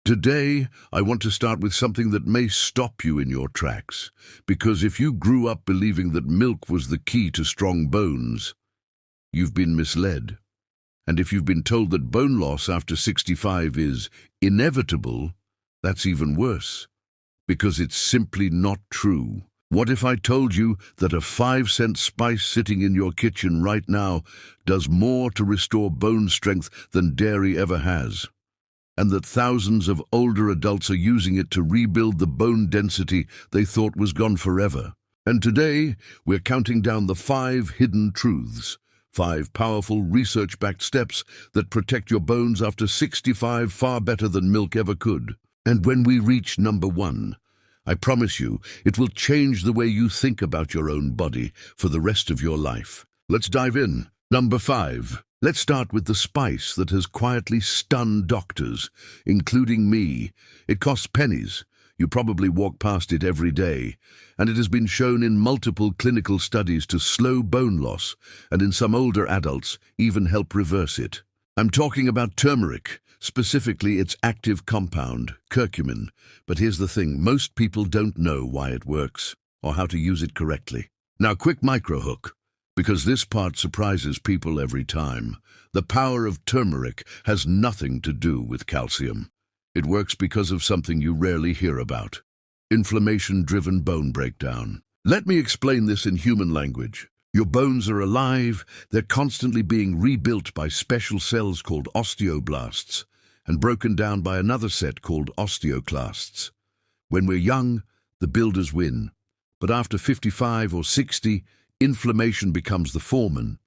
Today, I want to start with something that may stop you in your tracks, because if you grew up believing that milk was the key to strong bones, you've been misled. And if you've been told that bone loss after 65 is inevitable, that's even worse, because it's simply not true. What if I told you that a 5-cent spice sitting in your kitchen right now does more to restore bone strength than dairy ever has? And that thousands of older adults are using it to rebuild the bone density they thought was gone forever. And today, we're counting down the 5 hidden truths, 5 powerful research-backed steps that protect your bones after 65 far better than milk ever could. And when we reach number 1, I promise you, it will change the way you think about your own body for the rest of your life. Let's dive in. Number 5. Let's start with the spice that has quietly stunned doctors, including me. It costs pennies. You probably walk past it every day, and it has been shown in multiple clinical studies to slow bone loss, and in some older adults, even help reverse it. I'm talking about turmeric, specifically its active compound, curcumin. But here's the thing, most people don't know why it works, or how to use it correctly. Now, quick micro hook, because this part surprises people every time. The power of turmeric has nothing to do with calcium. It works because of something you rarely hear about: inflammation-driven bone breakdown. Let me explain this in human language. Your bones are alive, they're constantly being rebuilt by special cells called osteoblasts, and broken down by another set called osteoclasts. When we're young, the builders win. But after 55 or 60, inflammation becomes the foreman,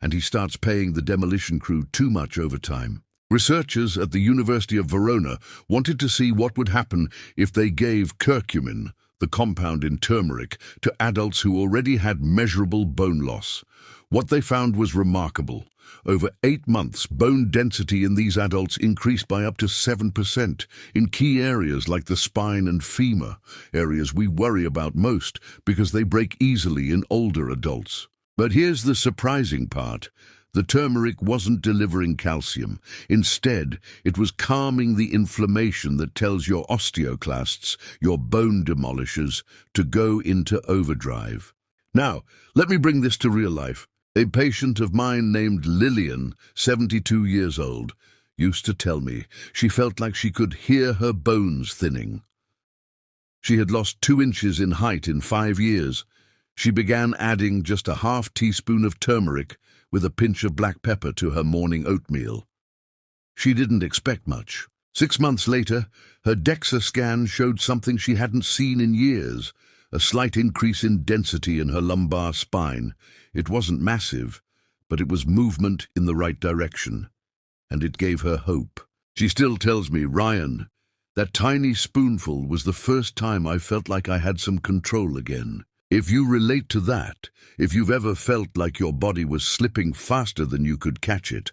and he starts paying the demolition crew too much overtime. Researchers at the University of Verona wanted to see what would happen if they gave curcumin, the compound in turmeric, to adults who already had measurable bone loss. What they found was remarkable. Over 8 months, bone density in these adults increased by up to 7% in key areas like the spine and femur, areas we worry about most because they break easily in older adults. But here's the surprising part. The turmeric wasn't delivering calcium. Instead, it was calming the inflammation that tells your osteoclasts, your bone demolishers, to go into overdrive. Now, let me bring this to real life. A patient of mine named Lillian, 72 years old, used to tell me she felt like she could hear her bones thinning. She had lost 2 inches in height in 5 years. She began adding just a half teaspoon of turmeric with a pinch of black pepper to her morning oatmeal. She didn't expect much. 6 months later, her DEXA scan showed something she hadn't seen in years: a slight increase in density in her lumbar spine. It wasn't massive, but it was movement in the right direction, and it gave her hope. She still tells me, "Ryan, that tiny spoonful was the first time I felt like I had some control again." If you relate to that, if you've ever felt like your body was slipping faster than you could catch it,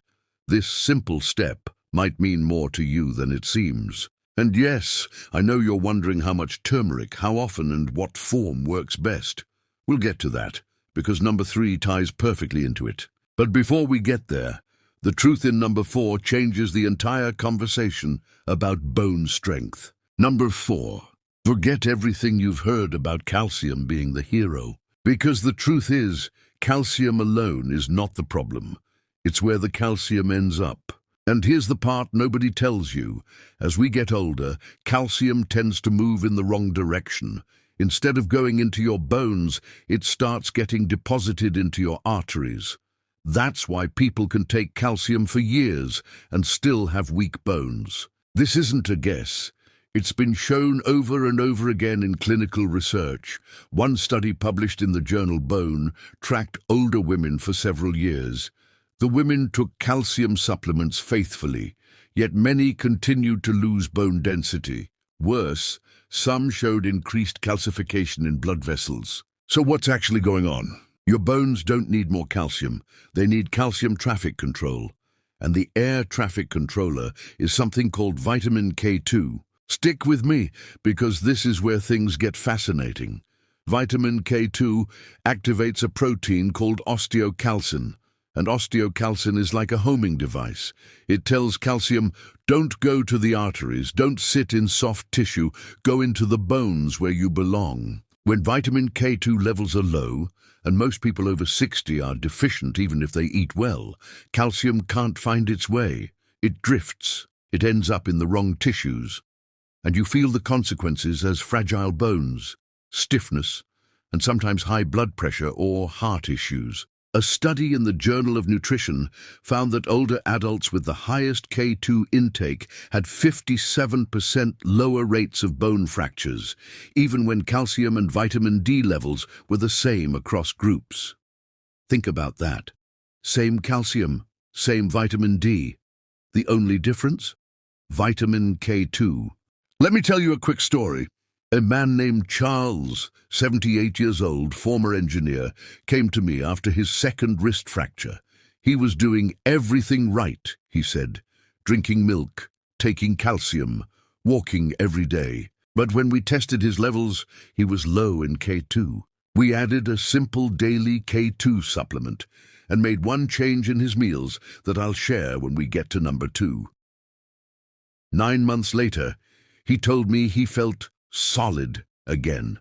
this simple step might mean more to you than it seems. And yes, I know you're wondering how much turmeric, how often, and what form works best. We'll get to that, because number 3 ties perfectly into it. But before we get there, the truth in number 4 changes the entire conversation about bone strength. Number 4. Forget everything you've heard about calcium being the hero. Because the truth is, calcium alone is not the problem. It's where the calcium ends up. And here's the part nobody tells you. As we get older, calcium tends to move in the wrong direction. Instead of going into your bones, it starts getting deposited into your arteries. That's why people can take calcium for years and still have weak bones. This isn't a guess. It's been shown over and over again in clinical research. One study published in the journal Bone tracked older women for several years. The women took calcium supplements faithfully, yet many continued to lose bone density. Worse, some showed increased calcification in blood vessels. So what's actually going on? Your bones don't need more calcium. They need calcium traffic control. And the air traffic controller is something called vitamin K2. Stick with me, because this is where things get fascinating. Vitamin K2 activates a protein called osteocalcin, And osteocalcin is like a homing device. It tells calcium, don't go to the arteries, don't sit in soft tissue, go into the bones where you belong. When vitamin K2 levels are low, and most people over 60 are deficient even if they eat well, calcium can't find its way. It drifts. It ends up in the wrong tissues. And you feel the consequences as fragile bones, stiffness, and sometimes high blood pressure or heart issues. A study in the Journal of Nutrition found that older adults with the highest K2 intake had 57% lower rates of bone fractures, even when calcium and vitamin D levels were the same across groups. Think about that. Same calcium, same vitamin D. The only difference? Vitamin K2. Let me tell you a quick story. A man named Charles, 78 years old, former engineer, came to me after his second wrist fracture. He was doing everything right, he said, drinking milk, taking calcium, walking every day. But when we tested his levels, he was low in K2. We added a simple daily K2 supplement and made one change in his meals that I'll share when we get to number 2. 9 months later, he told me he felt solid again.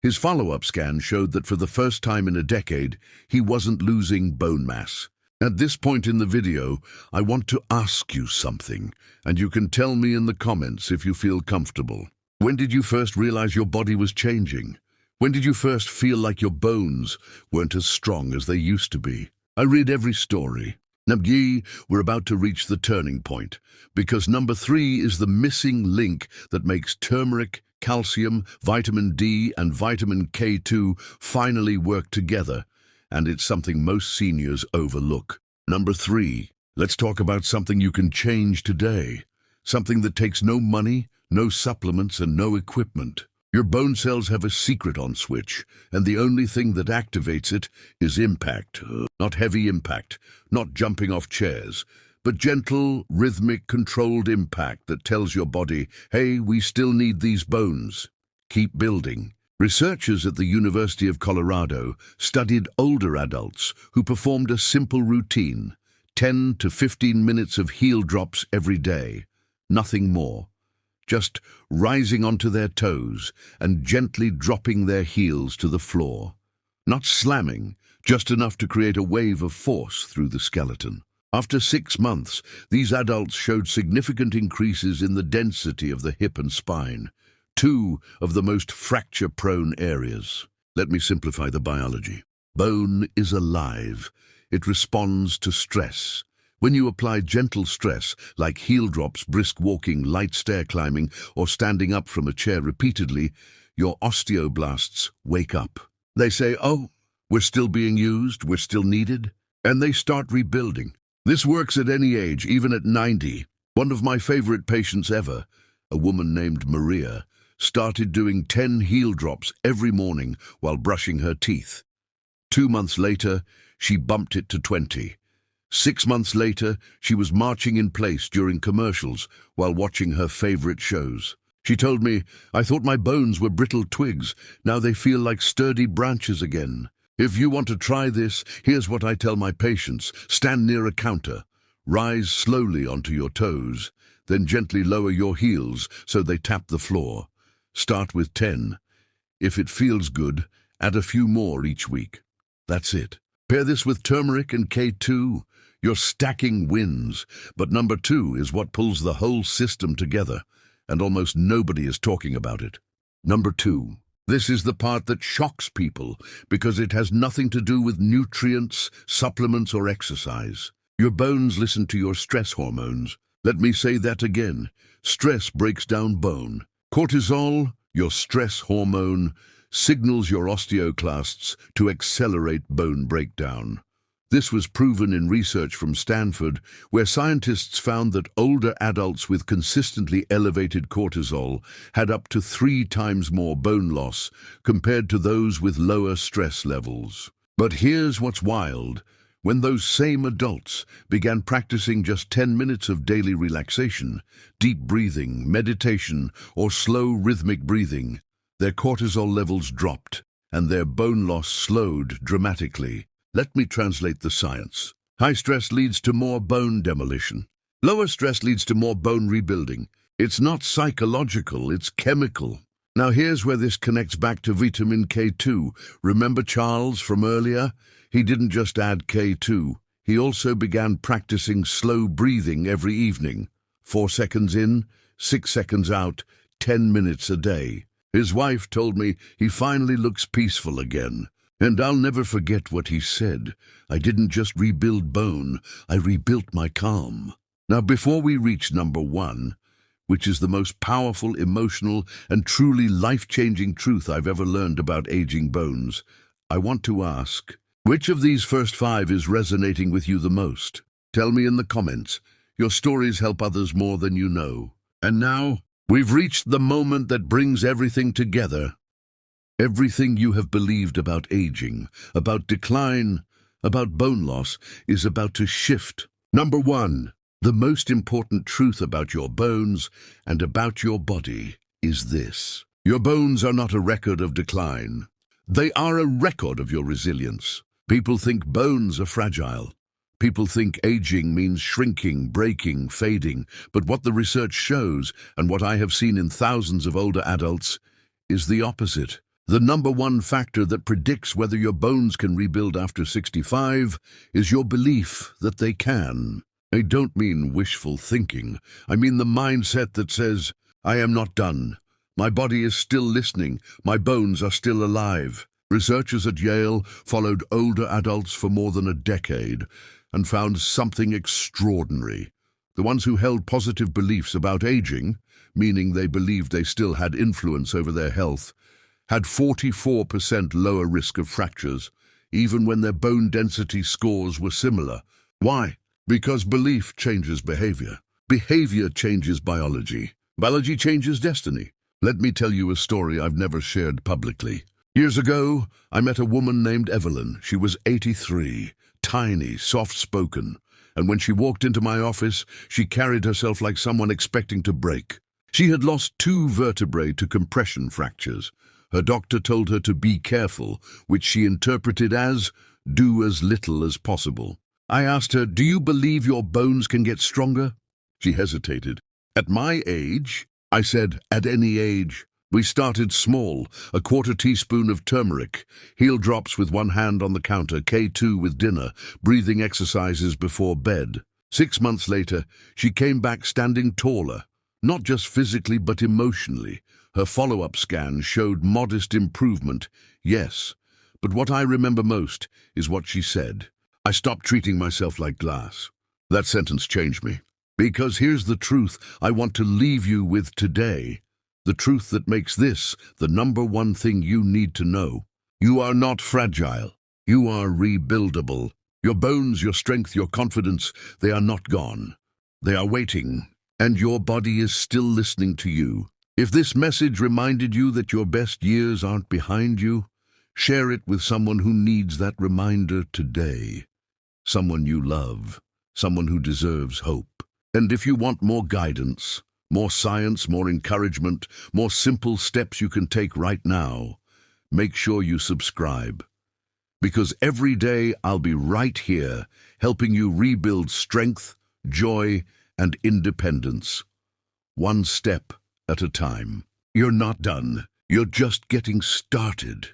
His follow-up scan showed that for the first time in a decade, he wasn't losing bone mass. At this point in the video, I want to ask you something, and you can tell me in the comments if you feel comfortable. When did you first realize your body was changing? When did you first feel like your bones weren't as strong as they used to be? I read every story. Nabgi, we're about to reach the turning point, because number 3 is the missing link that makes turmeric, calcium, vitamin D, and vitamin K2 finally work together, and it's something most seniors overlook. Number 3, let's talk about something you can change today, something that takes no money, no supplements, and no equipment. Your bone cells have a secret on switch, and the only thing that activates it is impact. Not heavy impact, not jumping off chairs, but gentle, rhythmic, controlled impact that tells your body, hey, we still need these bones. Keep building. Researchers at the University of Colorado studied older adults who performed a simple routine, 10 to 15 minutes of heel drops every day, nothing more. Just rising onto their toes and gently dropping their heels to the floor. Not slamming, just enough to create a wave of force through the skeleton. After 6 months, these adults showed significant increases in the density of the hip and spine, 2 of the most fracture-prone areas. Let me simplify the biology. Bone is alive. It responds to stress. When you apply gentle stress, like heel drops, brisk walking, light stair climbing, or standing up from a chair repeatedly, your osteoblasts wake up. They say, oh, we're still being used, we're still needed, and they start rebuilding. This works at any age, even at 90. One of my favorite patients ever, a woman named Maria, started doing 10 heel drops every morning while brushing her teeth. 2 months later, she bumped it to 20. 6 months later, she was marching in place during commercials while watching her favorite shows. She told me, I thought my bones were brittle twigs. Now they feel like sturdy branches again. If you want to try this, here's what I tell my patients. Stand near a counter. Rise slowly onto your toes. Then gently lower your heels so they tap the floor. Start with 10. If it feels good, add a few more each week. That's it. Pair this with turmeric and K2. You're stacking wins. But number 2 is what pulls the whole system together, and almost nobody is talking about it. Number 2. This is the part that shocks people because it has nothing to do with nutrients, supplements, or exercise. Your bones listen to your stress hormones. Let me say that again. Stress breaks down bone. Cortisol, your stress hormone, signals your osteoclasts to accelerate bone breakdown. This was proven in research from Stanford, where scientists found that older adults with consistently elevated cortisol had up to 3 times more bone loss compared to those with lower stress levels. But here's what's wild. When those same adults began practicing just 10 minutes of daily relaxation, deep breathing, meditation, or slow rhythmic breathing, their cortisol levels dropped and their bone loss slowed dramatically. Let me translate the science. High stress leads to more bone demolition. Lower stress leads to more bone rebuilding. It's not psychological, it's chemical. Now here's where this connects back to vitamin K2. Remember Charles from earlier? He didn't just add K2. He also began practicing slow breathing every evening. 4 seconds in, 6 seconds out, 10 minutes a day. His wife told me he finally looks peaceful again. And I'll never forget what he said. I didn't just rebuild bone, I rebuilt my calm. Now before we reach number 1, which is the most powerful, emotional, and truly life-changing truth I've ever learned about aging bones, I want to ask, which of these first 5 is resonating with you the most? Tell me in the comments. Your stories help others more than you know. And now, we've reached the moment that brings everything together. Everything you have believed about aging, about decline, about bone loss, is about to shift. Number 1, the most important truth about your bones and about your body is this. Your bones are not a record of decline. They are a record of your resilience. People think bones are fragile. People think aging means shrinking, breaking, fading. But what the research shows, and what I have seen in thousands of older adults, is the opposite. The number 1 factor that predicts whether your bones can rebuild after 65 is your belief that they can. I don't mean wishful thinking. I mean the mindset that says, I am not done. My body is still listening. My bones are still alive. Researchers at Yale followed older adults for more than a decade and found something extraordinary. The ones who held positive beliefs about aging, meaning they believed they still had influence over their health, had 44% lower risk of fractures, even when their bone density scores were similar. Why? Because belief changes behavior. Behavior changes biology. Biology changes destiny. Let me tell you a story I've never shared publicly. Years ago, I met a woman named Evelyn. She was 83, tiny, soft-spoken, and when she walked into my office, she carried herself like someone expecting to break. She had lost 2 vertebrae to compression fractures. Her doctor told her to be careful, which she interpreted as, do as little as possible. I asked her, do you believe your bones can get stronger? She hesitated. At my age? I said, at any age. We started small, a 1/4 teaspoon of turmeric, heel drops with 1 hand on the counter, K2 with dinner, breathing exercises before bed. 6 months later, she came back standing taller, not just physically but emotionally. Her follow-up scan showed modest improvement, yes, but what I remember most is what she said. I stopped treating myself like glass. That sentence changed me. Because here's the truth I want to leave you with today. The truth that makes this the number 1 thing you need to know. You are not fragile. You are rebuildable. Your bones, your strength, your confidence, they are not gone. They are waiting, and your body is still listening to you. If this message reminded you that your best years aren't behind you, share it with someone who needs that reminder today. Someone you love, someone who deserves hope. And if you want more guidance, more science, more encouragement, more simple steps you can take right now, make sure you subscribe. Because every day I'll be right here, helping you rebuild strength, joy, and independence. 1 step at a time. You're not done. You're just getting started.